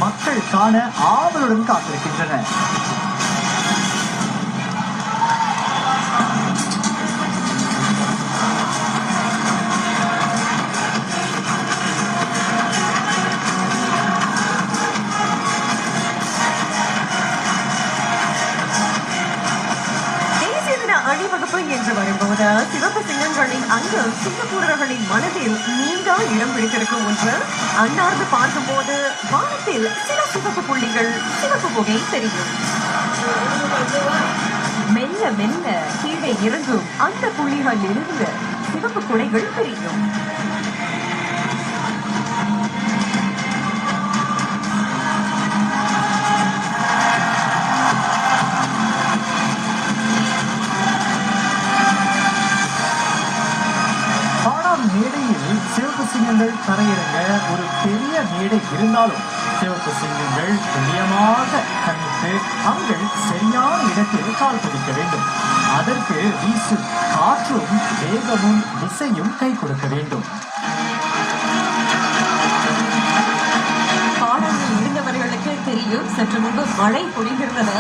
மக்கள் காண ஆவலுடன் காத்திருக்கின்றனர். அணிவகுப்பு என்று வரும்போது சிவப்பு சிங்கங்களின் அங்கம் சிங்கப்பூரர்களின் மனதில் நீங்கா இடம் பிடித்திருக்கும் ஒன்று. அன்னார்ந்து பார்க்கும்போது வானத்தில் சில சிவப்பு புள்ளிகள், சிவப்பு புகை தெரியும். மெல்ல மெல்ல கீழே இறங்கும் அந்த புள்ளிகள் இருந்து சிவப்பு குடைகள் தெரியும். மேடையில் சிவப்பு சிங்கங்கள் தரையிறங்க ஒரு பெரிய மேடை இருந்தாலும் சிவப்பு சிங்கங்கள் துல்லியமாக கணித்து அவர்கள் சரியான இடத்தில் கால் பதிக்க வேண்டும். அதற்கு வீசும் காற்றும் வேகமும் திசையும் கை கொடுக்க வேண்டும். பாடலில் இருந்தவர்களுக்கு தெரியும், சற்று முன்பு மழை பொழிந்திருந்தது.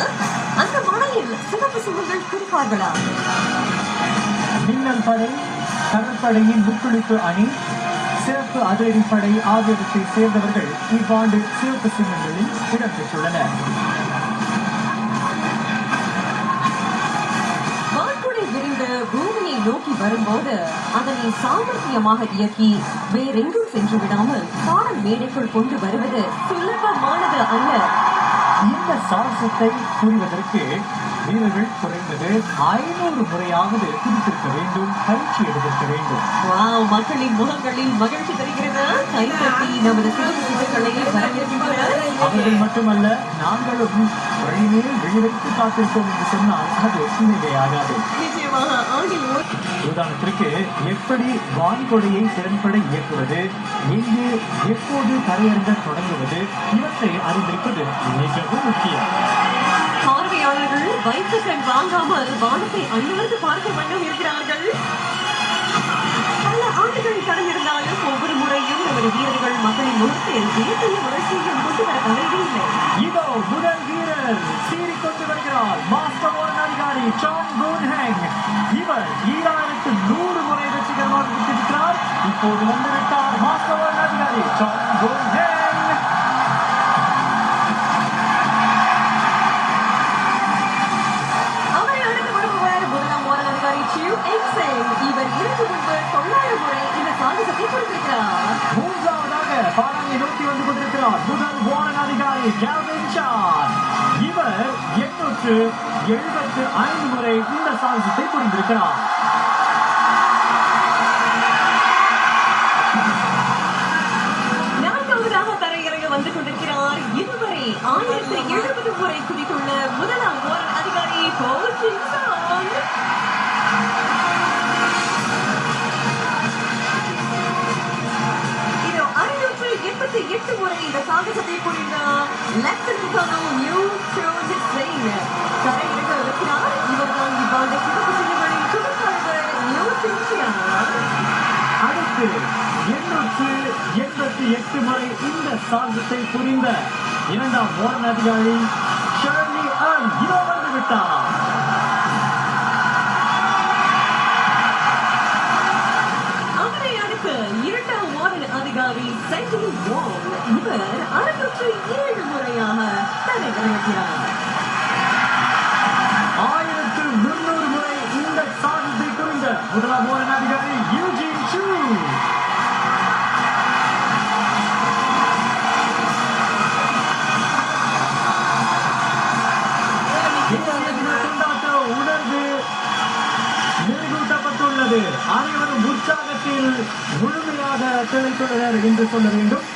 அந்த மழையில் சிவப்பு சிங்கங்கள் குறிப்பார்களா? மின்னல் படை, கடற்படையின் முக்குளிப்பு அணி, சிறப்பு அதிரடிப்படை ஆகியவற்றை சேர்ந்தவர்கள் இவ்வாண்டு சிவப்பு சிங்கங்களில் இடம்பெற்றுள்ளனர். வான்குடை விரிந்து பூமியை நோக்கி வரும்போது அதனை சாமர்த்தியமாக இயக்கி வேறெங்கும் சென்று விடாமல் பாடல் மேடைக்குள் கொண்டு வருவது சுலபமானது அல்ல. இந்த சாகசத்தை புரிவதற்கு வீரர்கள் குறைந்தது 500 முறையாவது குதித்திருக்க வேண்டும், பயிற்சி எடுத்திருக்க வேண்டும். மக்களின் முகங்களில் மகிழ்ச்சி தருகிறது. கைப்பற்றி நமது சிவப்பு சிங்கங்களை வரவேற்கின்றனர். அவர்கள் மட்டுமல்ல, நாங்களும் வழிமேல் விழிவைத்து காத்திருக்கோம் என்று சொன்னால் அது இணையாகாது. உதாரணத்திற்கு எப்படி வான்கொடையை திறன்பட இயக்குவது, எங்கே எப்போது தரையிறங்க தொடங்குவது, இவற்றை அறிந்திருப்பது மிகவும் முக்கியம். பார்வையாளர்கள் வைப்பு கண் வாங்காமல் வானத்தை அண்ணாந்து பார்க்க வண்ணம் இருக்கிறார்கள். பல ஆண்டுகள் கடந்திருந்தாலும் ஒவ்வொரு முறையும் நமது வீரர்கள் மக்களின் முகத்தில் தேசிய வளர்ச்சியை கொண்டு வர தவறில்லை. இதோ முதல் வீரர் சீறிக்கொண்டு வருகிறார். மாஸ்டர் வாரன் அதிகாரி சாங் கோன் ஹேங். இவர் 2100 முறை வெற்றிகரமாக விட்டிருக்கிறார். இப்போது வந்துவிட்டார் மாஸ்டர் வாரன் அதிகாரி சாங் கோன் ஹேங். இவர் இதற்கு முன்பு 900 முறை இந்த சாகசத்தை கொடுத்திருக்கிறார். மூன்றாவதாக பாராங்கை நோக்கி வந்து கொண்டிருக்கிறார் முதல் வாரன் அதிகாரி கேல்வின் சான். இவர் 875 முறை இந்த சாகசத்தை புரிந்திருக்கிறார். நான்காவதாக தரையிறங்க வந்து கொண்டிருக்கிறார். இதுவரை 1070 முறை குதித்துள்ள முதலாம் வாரன் அதிகாரி போர்ச்சின் சான். 8 முறை இந்த சாகசத்தை புரிந்த லெப்டினன்ட் நியூ சோஜ் சிங் தரையிறங்க இருக்கிறார். இவர்தான் இவ்வாண்டு சிவப்பு சிங்கங்களின் துணைத்தலைவர் நியூ சிங். அடுத்து 888 முறை இந்த சாகசத்தை புரிந்த இரண்டாம் வாரன் அதிகாரி ஷர்லி அன் இதோ வந்து விட்டார். இரண்டாம் வாரன் அதிகாரி சென்டினி வால். இவர் 607 முறையாக தரையிறங்குகிறார். 1300 முறை இந்த சாகசத்தை புரிந்த முதலாம் வாரன் அதிகாரி யூஜின் சூ. உணர்வு மெருகூட்டப்பட்டுள்ளது. அனைவரும் உற்சாகத்தில் முழுமையாக திளைத்துள்ளனர் என்று சொல்ல வேண்டும்.